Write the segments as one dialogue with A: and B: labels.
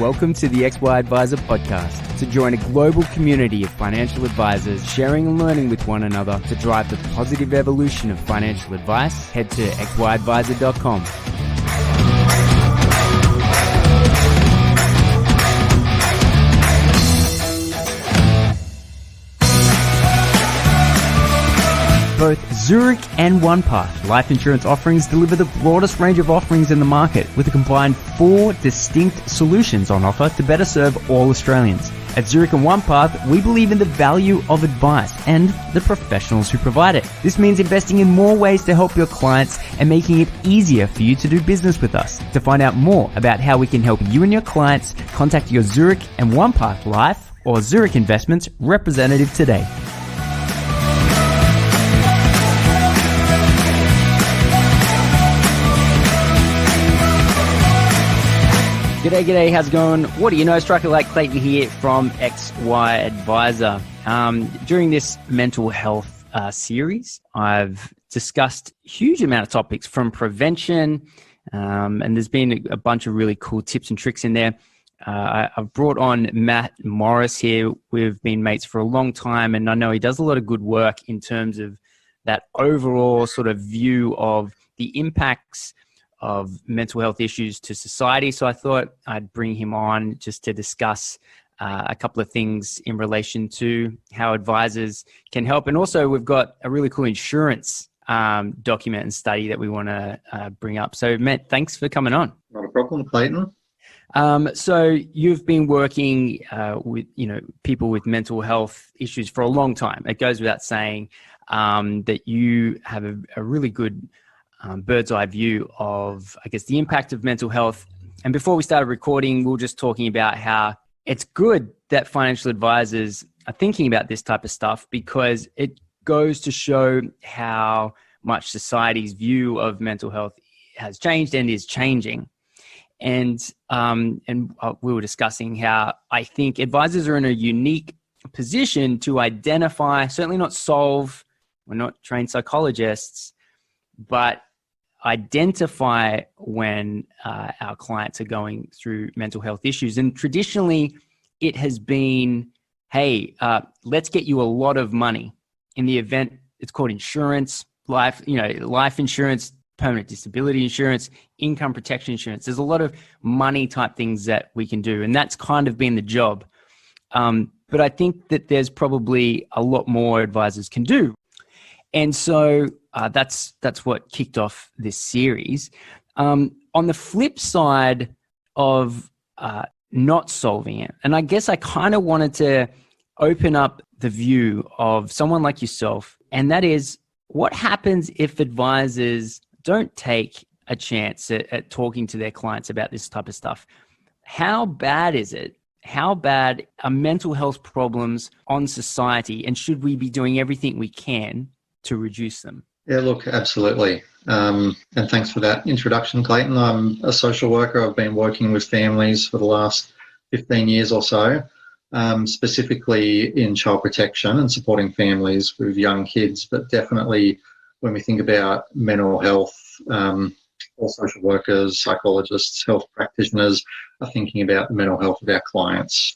A: Welcome to the XY Advisor podcast. To join a global community of financial advisors sharing and learning with one another to drive the positive evolution of financial advice, head to xyadvisor.com. Both Zurich and Onepath life insurance offerings deliver the broadest range of offerings in the market with a combined 4 distinct solutions on offer to better serve all Australians. At Zurich and Onepath, we believe in the value of advice and the professionals who provide it. This means investing in more ways to help your clients and making it easier for you to do business with us. To find out more about how we can help you and your clients, contact your Zurich and Onepath Life or Zurich Investments representative today. G'day, how's it going? What do you know? Striker like Clayton here from XY Advisor. During this mental health series, I've discussed a huge amount of topics from prevention, and there's been a bunch of really cool tips and tricks in there. I've brought on Matt Morris here. We've been mates for a long time, and I know he does a lot of good work in terms of that overall sort of view of the impacts of mental health issues to society. So I thought I'd bring him on just to discuss a couple of things in relation to how advisors can help. And also we've got a really cool insurance document and study that we want to bring up. So Matt, thanks for coming on.
B: Not a problem, Clayton.
A: So you've been working with people with mental health issues for a long time. It goes without saying that you have a really good bird's eye view of, I guess, the impact of mental health. And before we started recording, we were just talking about how it's good that financial advisors are thinking about this type of stuff because it goes to show how much society's view of mental health has changed and is changing. And we were discussing how I think advisors are in a unique position to identify, certainly not solve, we're not trained psychologists, but identify when our clients are going through mental health issues. And traditionally, it has been, hey, let's get you a lot of money. In the event, it's called insurance, life insurance, permanent disability insurance, income protection insurance. There's a lot of money type things that we can do, and that's kind of been the job. But I think that there's probably a lot more advisors can do. And so that's what kicked off this series. On the flip side of not solving it, and I guess I kind of wanted to open up the view of someone like yourself, and that is what happens if advisors don't take a chance at talking to their clients about this type of stuff. How bad is it? How bad are mental health problems on society, and should we be doing everything we can to reduce them?
B: Yeah, look, absolutely. And thanks for that introduction, Clayton. I'm a social worker. I've been working with families for the last 15 years or so, specifically in child protection and supporting families with young kids. But definitely when we think about mental health, all social workers, psychologists, health practitioners are thinking about the mental health of our clients.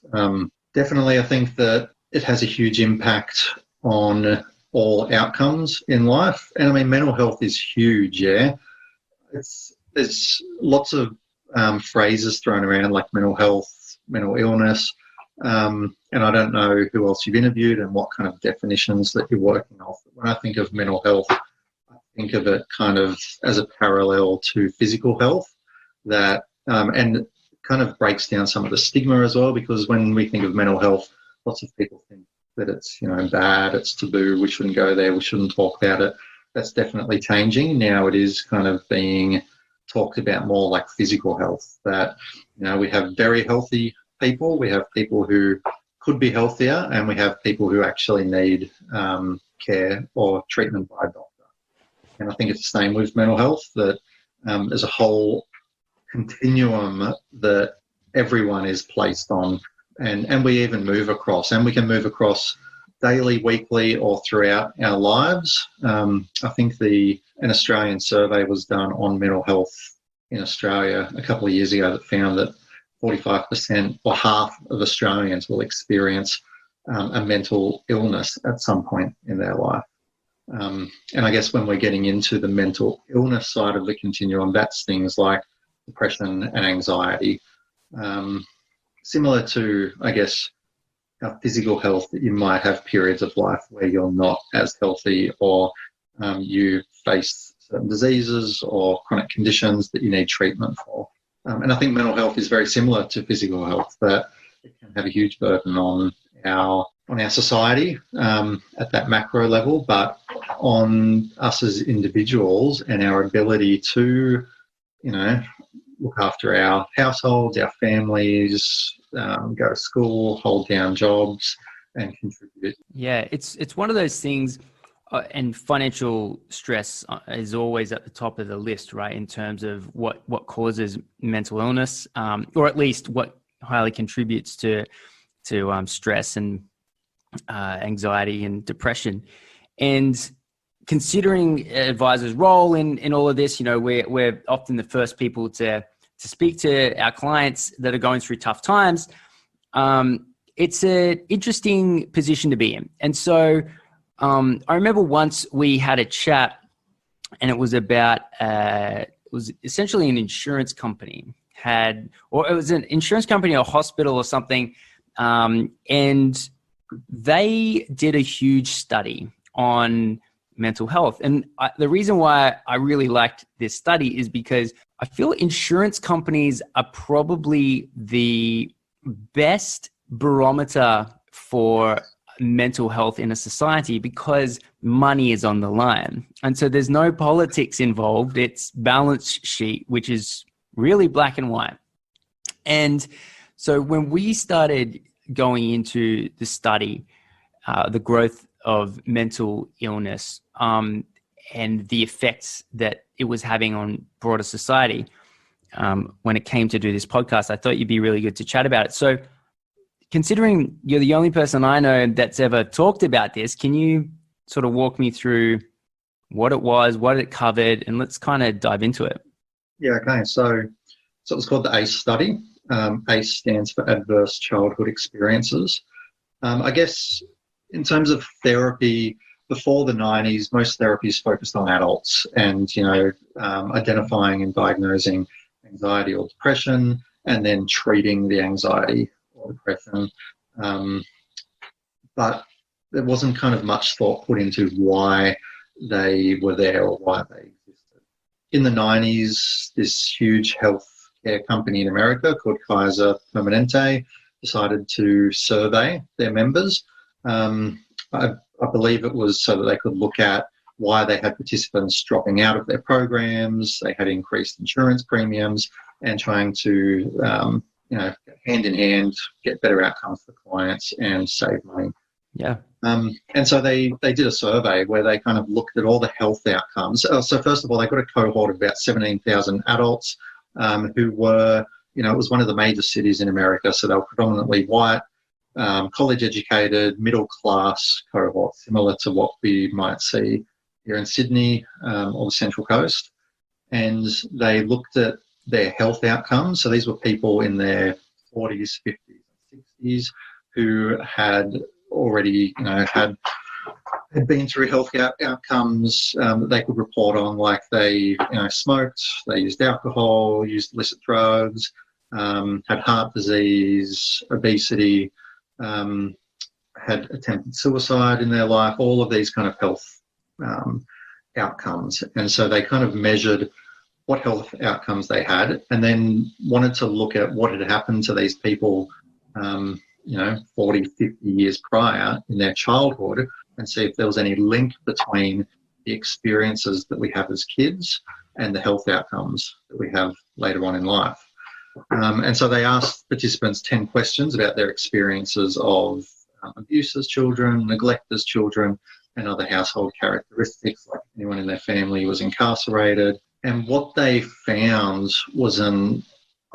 B: Definitely, I think that it has a huge impact on all outcomes in life. And I mean, mental health is huge, yeah. There's lots of phrases thrown around like mental health, mental illness, and I don't know who else you've interviewed and what kind of definitions that you're working off. When I think of mental health, I think of it kind of as a parallel to physical health, that and it kind of breaks down some of the stigma as well, because when we think of mental health, lots of people think that it's, bad, it's taboo, we shouldn't go there, we shouldn't talk about it. That's definitely changing. Now it is kind of being talked about more like physical health, that, we have very healthy people, we have people who could be healthier, and we have people who actually need care or treatment by a doctor. And I think it's the same with mental health, that there's a whole continuum that everyone is placed on. And we even move across, and we can move across daily, weekly, or throughout our lives. I think an Australian survey was done on mental health in Australia a couple of years ago that found that 45% or half of Australians will experience a mental illness at some point in their life. And I guess when we're getting into the mental illness side of the continuum, that's things like depression and anxiety. Similar to, I guess, our physical health, that you might have periods of life where you're not as healthy, or you face certain diseases or chronic conditions that you need treatment for. And I think mental health is very similar to physical health, that it can have a huge burden on our society at that macro level, but on us as individuals and our ability to, look after our households, our families, go to school, hold down jobs, and contribute.
A: Yeah, it's one of those things, and financial stress is always at the top of the list, right? In terms of what causes mental illness, or at least what highly contributes to stress and anxiety and depression. And considering advisors' role in all of this, we're often the first people to speak to our clients that are going through tough times. It's an interesting position to be in. And so I remember once we had a chat, and it was about, it was essentially an insurance company it was an insurance company or hospital or something. And they did a huge study on mental health. And the reason why I really liked this study is because I feel insurance companies are probably the best barometer for mental health in a society, because money is on the line. And so there's no politics involved. It's balance sheet, which is really black and white. And so when we started going into the study, the growth of mental illness, and the effects that it was having on broader society, when it came to do this podcast, I thought you'd be really good to chat about it. So considering you're the only person I know that's ever talked about this, can you sort of walk me through what it was, what it covered, and let's kind of dive into it?
B: Yeah, okay. So it was called the ACE study. ACE stands for Adverse Childhood Experiences. I guess in terms of therapy, before the 90s, most therapies focused on adults and, identifying and diagnosing anxiety or depression, and then treating the anxiety or depression. But there wasn't kind of much thought put into why they were there or why they existed. In the 90s, this huge healthcare company in America called Kaiser Permanente decided to survey their members. I believe it was so that they could look at why they had participants dropping out of their programs. They had increased insurance premiums, and trying to, hand in hand, get better outcomes for clients and save money.
A: Yeah.
B: And so they did a survey where they kind of looked at all the health outcomes. So first of all, they got a cohort of about 17,000 adults who were, it was one of the major cities in America, so they were predominantly white, college-educated, middle-class cohort, similar to what we might see here in Sydney or the Central Coast. And they looked at their health outcomes. So these were people in their 40s, 50s, and 60s who had already, had been through health outcomes that they could report on, like they, smoked, they used alcohol, used illicit drugs, had heart disease, obesity, had attempted suicide in their life, all of these kind of health outcomes. And so they kind of measured what health outcomes they had, and then wanted to look at what had happened to these people, 40, 50 years prior in their childhood, and see if there was any link between the experiences that we have as kids and the health outcomes that we have later on in life. And so they asked participants 10 questions about their experiences of abuse as children, neglect as children, and other household characteristics, like anyone in their family was incarcerated. And what they found was an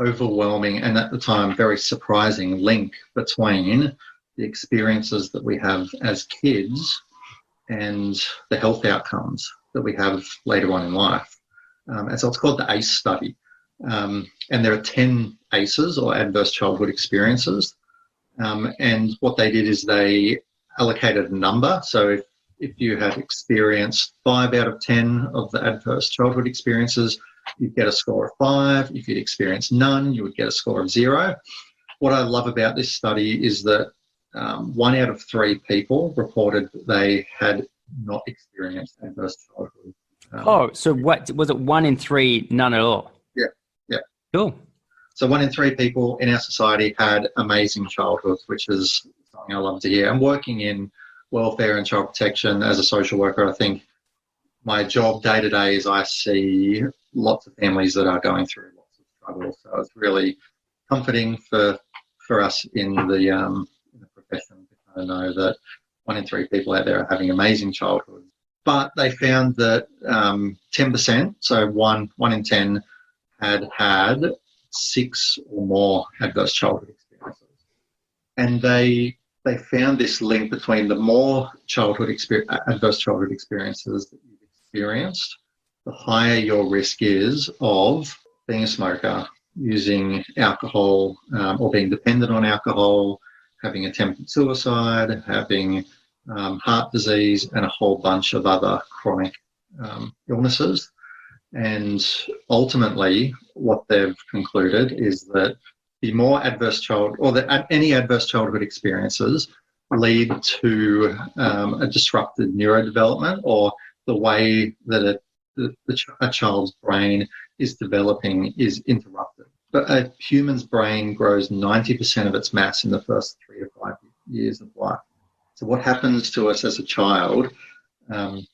B: overwhelming and at the time very surprising link between the experiences that we have as kids and the health outcomes that we have later on in life. And so it's called the ACE study. And there are 10 ACEs, or adverse childhood experiences. And what they did is they allocated a number. So if you had experienced 5 out of 10 of the adverse childhood experiences, you'd get a score of 5. If you'd experienced none, you would get a score of 0. What I love about this study is that 1 out of 3 people reported that they had not experienced adverse childhood.
A: So what was it? 1 in 3, none at all?
B: Yeah.
A: Cool.
B: So 1 in 3 people in our society had amazing childhoods, which is something I love to hear. I'm working in welfare and child protection as a social worker. I think my job day to day is I see lots of families that are going through lots of struggle. So it's really comforting for us in the profession to kind of know that 1 in 3 people out there are having amazing childhoods. But they found that 10%, so one in 10, had 6 or more adverse childhood experiences. And they found this link between the more adverse childhood experiences that you've experienced, the higher your risk is of being a smoker, using alcohol, or being dependent on alcohol, having attempted suicide, having heart disease, and a whole bunch of other chronic illnesses. And ultimately, what they've concluded is that the more any adverse childhood experiences lead to a disrupted neurodevelopment, or the way that a child's brain is developing is interrupted. But a human's brain grows 90% of its mass in the first 3 to 5 years of life. So what happens to us as a child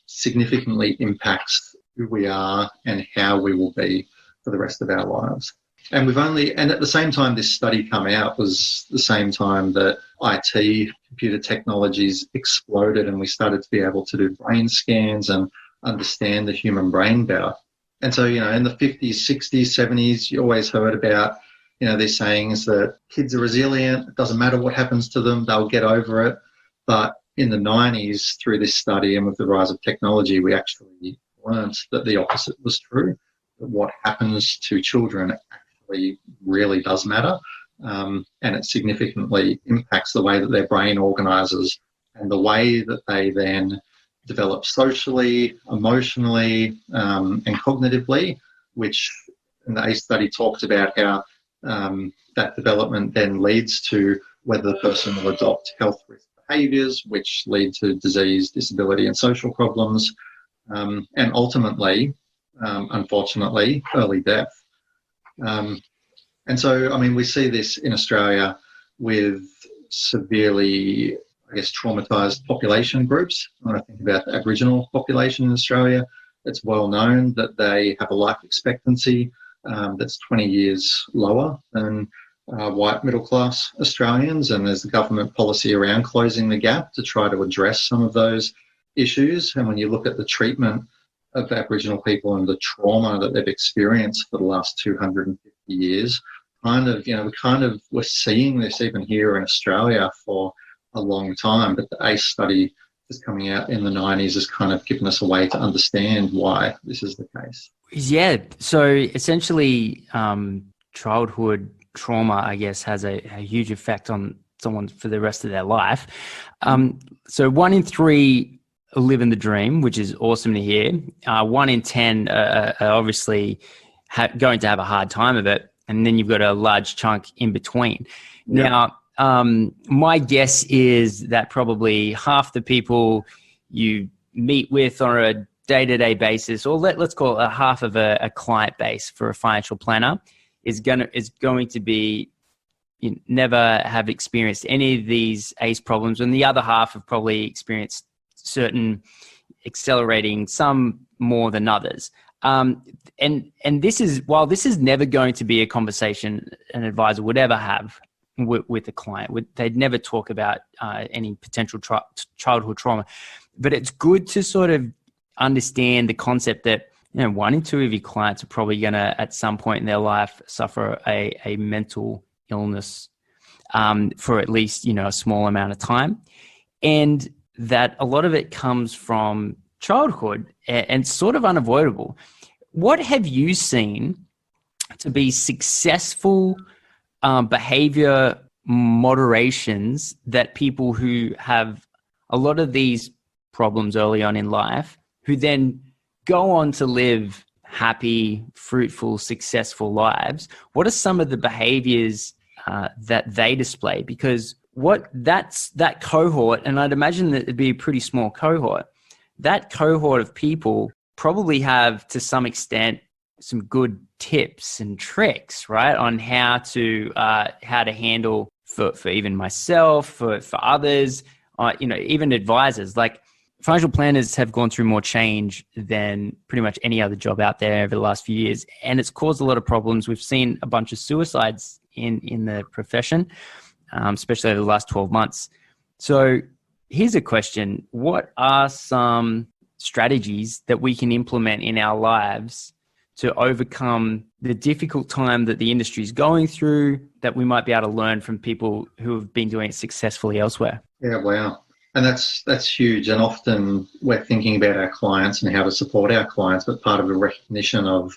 B: significantly impacts who we are and how we will be for the rest of our lives. And at the same time this study came out was the same time that IT, computer technologies exploded, and we started to be able to do brain scans and understand the human brain better. And so, in the 50s, 60s, 70s, you always heard about, these sayings that kids are resilient, it doesn't matter what happens to them, they'll get over it. But in the 90s, through this study and with the rise of technology, we actually learned that the opposite was true, that what happens to children actually really does matter, and it significantly impacts the way that their brain organises and the way that they then develop socially, emotionally, and cognitively, which in the ACE study talks about how that development then leads to whether the person will adopt health risk behaviours, which lead to disease, disability and social problems, and ultimately, unfortunately, early death. And so, we see this in Australia with severely, traumatised population groups. When I think about the Aboriginal population in Australia, it's well known that they have a life expectancy that's 20 years lower than white middle-class Australians, and there's the government policy around closing the gap to try to address some of those issues. And when you look at the treatment of Aboriginal people and the trauma that they've experienced for the last 250 years, we're seeing this even here in Australia for a long time, but the ACE study that's coming out in the 90s has kind of given us a way to understand why this is the case. Yeah,
A: so essentially childhood trauma, has a huge effect on someone for the rest of their life. So 1 in 3 live in the dream, which is awesome to hear. 1 in 10 are obviously going to have a hard time of it, and then you've got a large chunk in between. Yeah. Now, my guess is that probably half the people you meet with on a day-to-day basis, or let's call it a half of a client base for a financial planner, is going to be never have experienced any of these ACE problems, and the other half have probably experienced certain accelerating, some more than others. And this is, while this is never going to be a conversation an advisor would ever have with a client, they'd never talk about any potential childhood trauma, but it's good to sort of understand the concept that 1 in 2 of your clients are probably going to at some point in their life suffer a mental illness for at least a small amount of time, and that a lot of it comes from childhood and sort of unavoidable. What have you seen to be successful behavior moderations that people who have a lot of these problems early on in life, who then go on to live happy, fruitful, successful lives, what are some of the behaviors that they display? Because that cohort, and I'd imagine that it'd be a pretty small cohort, that cohort of people probably have, to some extent, some good tips and tricks, right, on how to handle for even myself, for others, even advisors. Like, financial planners have gone through more change than pretty much any other job out there over the last few years, and it's caused a lot of problems. We've seen a bunch of suicides in the profession, especially over the last 12 months. So here's a question. What are some strategies that we can implement in our lives to overcome the difficult time that the industry is going through, that we might be able to learn from people who have been doing it successfully elsewhere?
B: Yeah, wow. And that's huge. And often we're thinking about our clients and how to support our clients, but part of the recognition of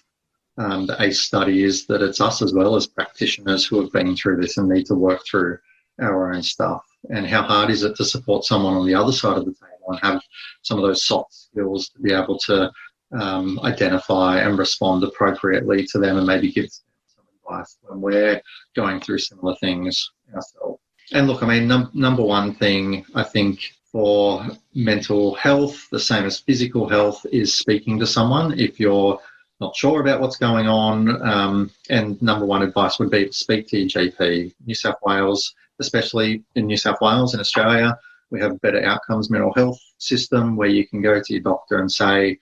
B: the ACE study is that it's us as well as practitioners who have been through this and need to work through our own stuff. And how hard is it to support someone on the other side of the table and have some of those soft skills to be able to identify and respond appropriately to them and maybe give some advice when we're going through similar things ourselves. And look, I mean, number one thing I think for mental health, the same as physical health, is speaking to someone if you're not sure about what's going on. And number one advice would be to speak to your GP. New South Wales, especially in New South Wales in Australia, we have a better outcomes mental health system where you can go to your doctor and say,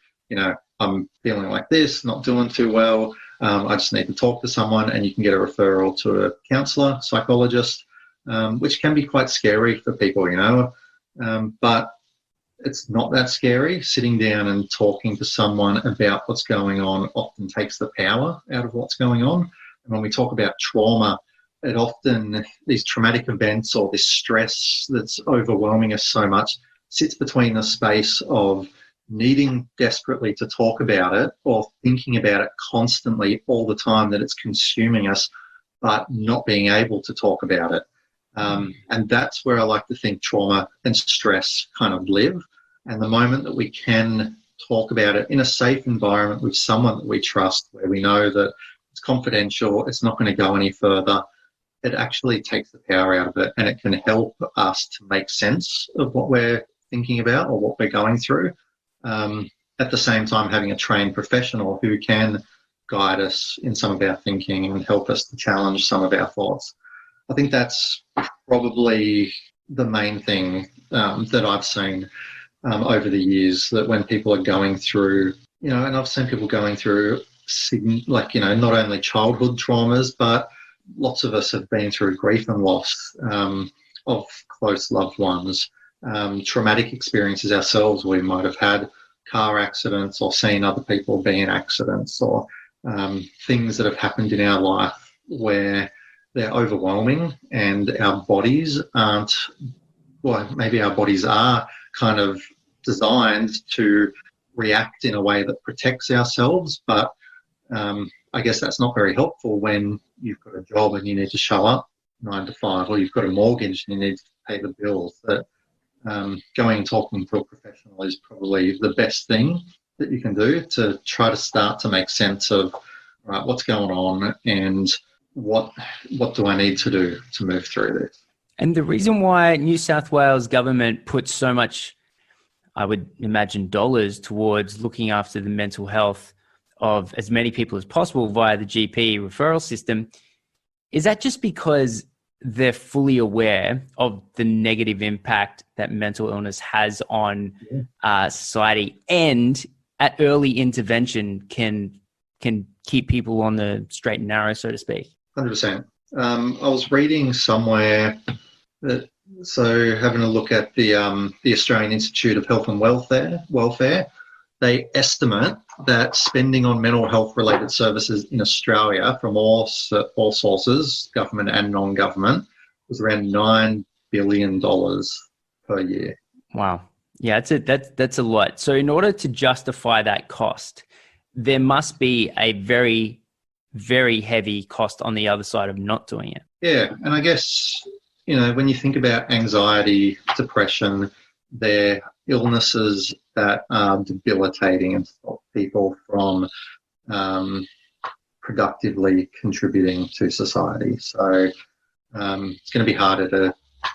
B: I'm feeling like this, not doing too well. I just need to talk to someone, and you can get a referral to a counsellor, psychologist, which can be quite scary for people, but it's not that scary. Sitting down and talking to someone about what's going on often takes the power out of what's going on. And when we talk about trauma, it often, these traumatic events or this stress that's overwhelming us so much sits between the space of needing desperately to talk about it or thinking about it constantly all the time that it's consuming us, but not being able to talk about it. And that's where I like to think trauma and stress kind of live. And the moment that we can talk about it in a safe environment with someone that we trust, where we know that it's confidential, it's not going to go any further, it actually takes the power out of it, and it can help us to make sense of what we're thinking about or what we're going through. At the same time, having a trained professional who can guide us in some of our thinking and help us to challenge some of our thoughts. I think that's probably the main thing that I've seen over the years, that when people are going through, and I've seen people going through, not only childhood traumas, but lots of us have been through grief and loss of close loved ones, traumatic experiences ourselves. We might have had car accidents or seen other people be in accidents, or things that have happened in our life where they're overwhelming and our bodies aren't, well, maybe our bodies are kind of designed to react in a way that protects ourselves, but I guess that's not very helpful when you've got a job and you need to show up 9 to 5, or you've got a mortgage and you need to pay the bills. That going and talking to a professional is probably the best thing that you can do to try to start to make sense of, right, what's going on and what do I need to do to move through this.
A: And the reason why New South Wales government puts so much, I would imagine, dollars towards looking after the mental health of as many people as possible via the GP referral system, is that just because they're fully aware of the negative impact that mental illness has on society, and at early intervention can keep people on the straight and narrow, so to speak?
B: 100%. I was reading somewhere that, so having a look at the Australian Institute of Health and Welfare, they estimate that spending on mental health related services in Australia from all sources, government and non-government, was around $9 billion per year.
A: Wow. Yeah, that's a lot. So in order to justify that cost, there must be a very, very heavy cost on the other side of not doing it.
B: Yeah, and I guess, when you think about anxiety, depression, they're illnesses that are debilitating and stop people from productively contributing to society. So it's going to be harder to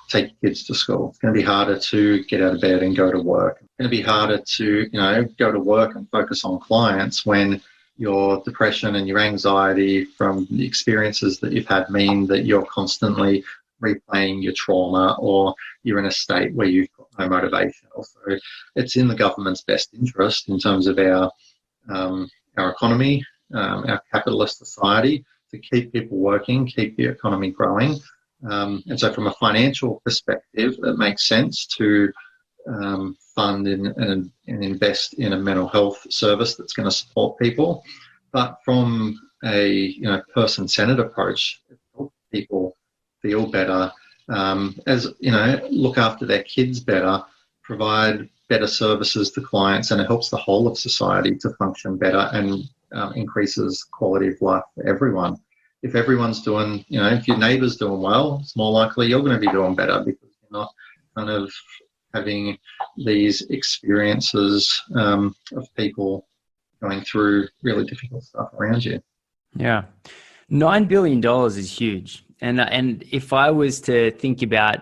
B: take kids to school. It's going to be harder to get out of bed and go to work. It's going to be harder to, go to work and focus on clients when your depression and your anxiety from the experiences that you've had mean that you're constantly replaying your trauma, or you're in a state where you've got no motivation. Also, it's in the government's best interest in terms of our economy, our capitalist society, to keep people working, keep the economy growing. And so from a financial perspective, it makes sense to fund and invest in a mental health service that's going to support people. But from a person-centered approach, it helps people feel better, look after their kids better, provide better services to clients, and it helps the whole of society to function better and increases quality of life for everyone. If everyone's doing, if your neighbour's doing well, it's more likely you're going to be doing better, because you're not kind of having these experiences of people going through really difficult stuff around you.
A: Yeah. $9 billion is huge. And if I was to think about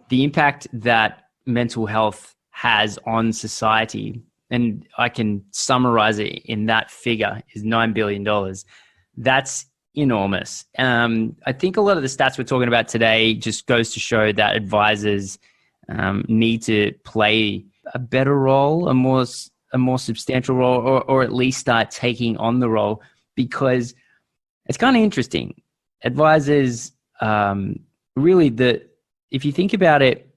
A: the impact that mental health has on society, and I can summarize it in that figure, is $9 billion, that's enormous. I think a lot of the stats we're talking about today just goes to show that advisors need to play a better role, a more substantial role, or at least start taking on the role, because it's kind of interesting. Advisors, if you think about it,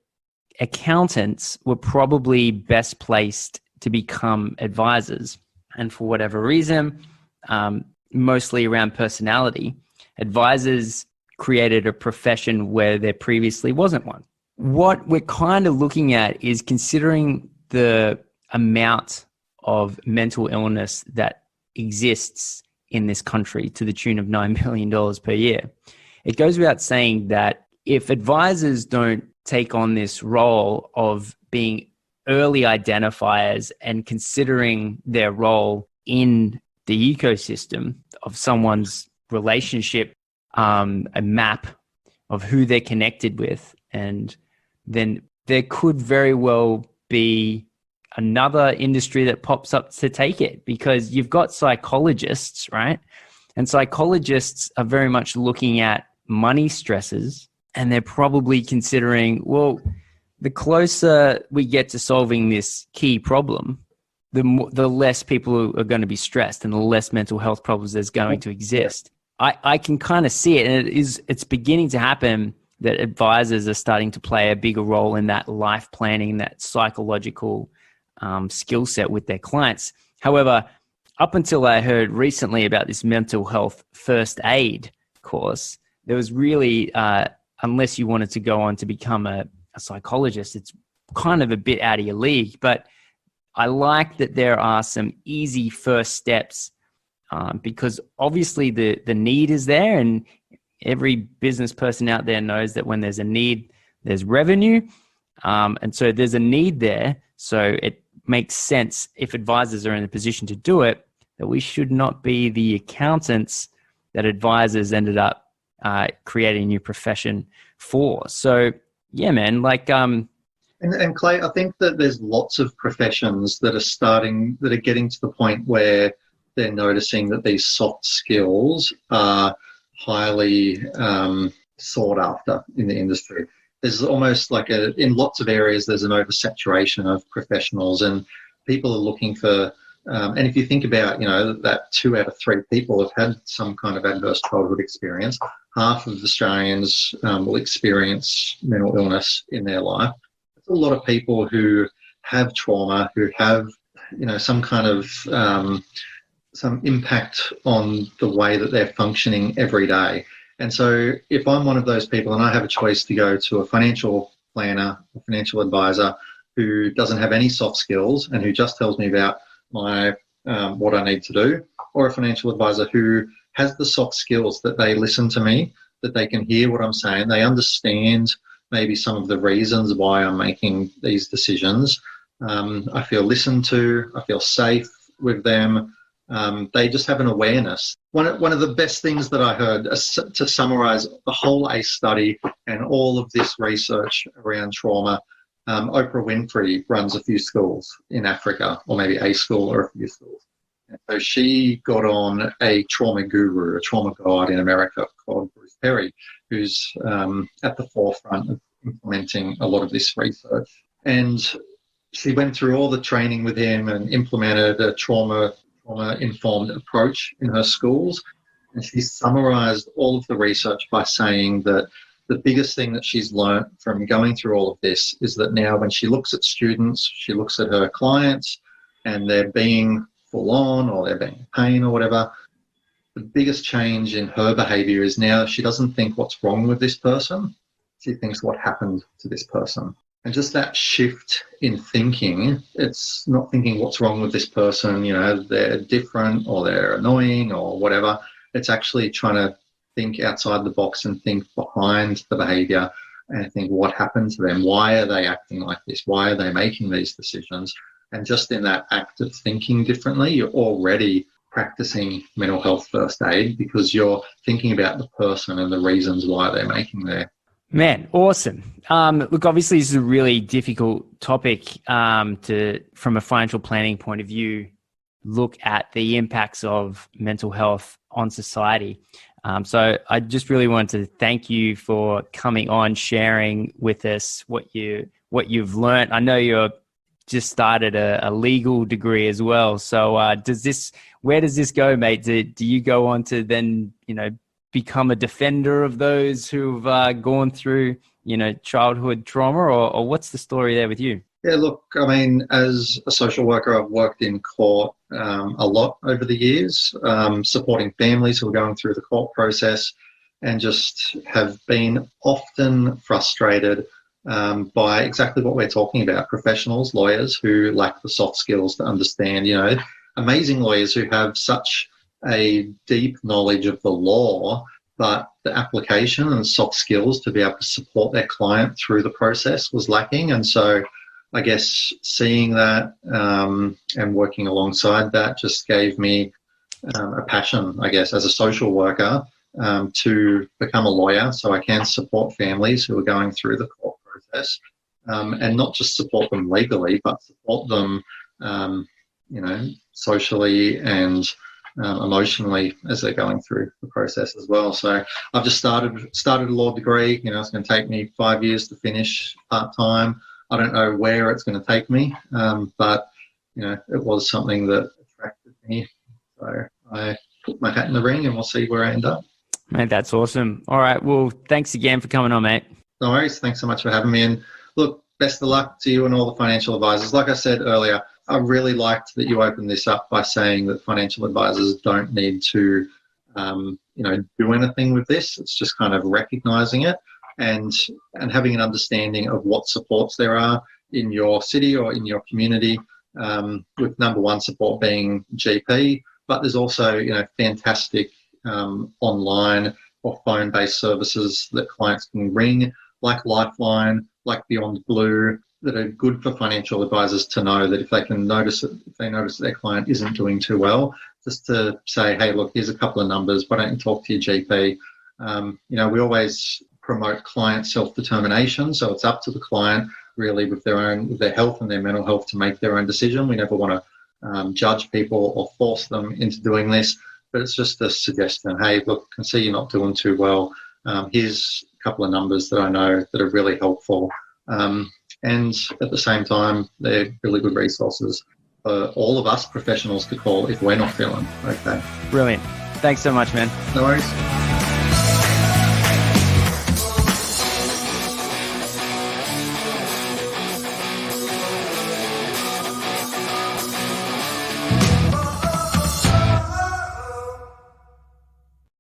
A: accountants were probably best placed to become advisors. And for whatever reason, mostly around personality, advisors created a profession where there previously wasn't one. What we're kind of looking at is considering the amount of mental illness that exists in this country to the tune of $9 billion per year. It goes without saying that if advisors don't take on this role of being early identifiers and considering their role in the ecosystem of someone's relationship, a map of who they're connected with, and then there could very well be another industry that pops up to take it, because you've got psychologists, right? And psychologists are very much looking at money stresses, and they're probably considering, well, the closer we get to solving this key problem, the less people are going to be stressed and the less mental health problems there's going to exist. I can kind of see it, and it's beginning to happen that advisors are starting to play a bigger role in that life planning, that psychological skill set with their clients. However, up until I heard recently about this mental health first aid course, there was really, unless you wanted to go on to become a psychologist, it's kind of a bit out of your league. But I like that there are some easy first steps, because obviously the need is there, and every business person out there knows that when there's a need, there's revenue. And so there's a need there. So it makes sense, if advisors are in a position to do it, that we should not be the accountants that advisors ended up creating a new profession for. So yeah, man,
B: And Clay, I think that there's lots of professions that are getting to the point where they're noticing that these soft skills are highly sought after in the industry. There's almost in lots of areas, there's an oversaturation of professionals, and people are looking for, and if you think about, that 2 out of 3 people have had some kind of adverse childhood experience, half of Australians will experience mental illness in their life. There's a lot of people who have trauma, who have, some kind of, some impact on the way that they're functioning every day. And so if I'm one of those people and I have a choice to go to a financial planner, a financial advisor who doesn't have any soft skills and who just tells me about my what I need to do, or a financial advisor who has the soft skills that they listen to me, that they can hear what I'm saying, they understand maybe some of the reasons why I'm making these decisions. I feel listened to, I feel safe with them. They just have an awareness. One of the best things that I heard, to summarize the whole ACE study and all of this research around trauma, Oprah Winfrey runs a few schools in Africa, or maybe a school or a few schools. And so she got on a trauma guru, a trauma guide in America called Bruce Perry, who's at the forefront of implementing a lot of this research. And she went through all the training with him and implemented a trauma-informed approach in her schools. And she summarized all of the research by saying that the biggest thing that she's learned from going through all of this is that now when she looks at students, she looks at her clients and they're being full on or they're being in pain or whatever, the biggest change in her behavior is now she doesn't think what's wrong with this person. She thinks what happened to this person. And just that shift in thinking, it's not thinking what's wrong with this person, you know, they're different or they're annoying or whatever. It's actually trying to think outside the box and think behind the behavior and think what happened to them. Why are they acting like this? Why are they making these decisions? And just in that act of thinking differently, you're already practicing mental health first aid because you're thinking about the person and the reasons why they're making their.
A: Man, awesome. Look, obviously this is a really difficult topic to, from a financial planning point of view, look at the impacts of mental health on society. So I just really wanted to thank you for coming on, sharing with us what you've learned. I know you're just started a legal degree as well. So where does this go, mate? Do you go on to then, you know, become a defender of those who've gone through, you know, childhood trauma, or what's the story there with you?
B: Yeah, look, I mean, as a social worker, I've worked in court a lot over the years, supporting families who are going through the court process, and just have been often frustrated by exactly what we're talking about, professionals, lawyers who lack the soft skills to understand, you know, amazing lawyers who have such a deep knowledge of the law, but the application and soft skills to be able to support their client through the process was lacking. And so I guess seeing that and working alongside that just gave me a passion, I guess, as a social worker to become a lawyer so I can support families who are going through the court process and not just support them legally, but support them, you know, socially and emotionally as they're going through the process as well. So I've just started a law degree. You know, it's going to take me 5 years to finish part-time. I don't know where it's going to take me, but, you know, it was something that attracted me. So I put my hat in the ring and we'll see where I end up.
A: Mate, that's awesome. All right. Well, thanks again for coming on, mate.
B: No worries. Thanks so much for having me. And look, best of luck to you and all the financial advisors. Like I said earlier, I really liked that you opened this up by saying that financial advisors don't need to, you know, do anything with this. It's just kind of recognizing it and having an understanding of what supports there are in your city or in your community, with number one support being GP, but there's also, you know, fantastic online or phone-based services that clients can ring, like Lifeline, like Beyond Blue, that are good for financial advisors to know that if they notice that their client isn't doing too well, just to say, hey, look, here's a couple of numbers. Why don't you talk to your GP? You know, we always promote client self-determination, so it's up to the client really with their health and their mental health to make their own decision. We never want to judge people or force them into doing this, but it's just a suggestion. Hey, look, I can see you're not doing too well. Here's a couple of numbers that I know that are really helpful. And at the same time, they're really good resources for all of us professionals to call if we're not feeling okay.
A: Brilliant. Thanks so much, man.
B: No worries.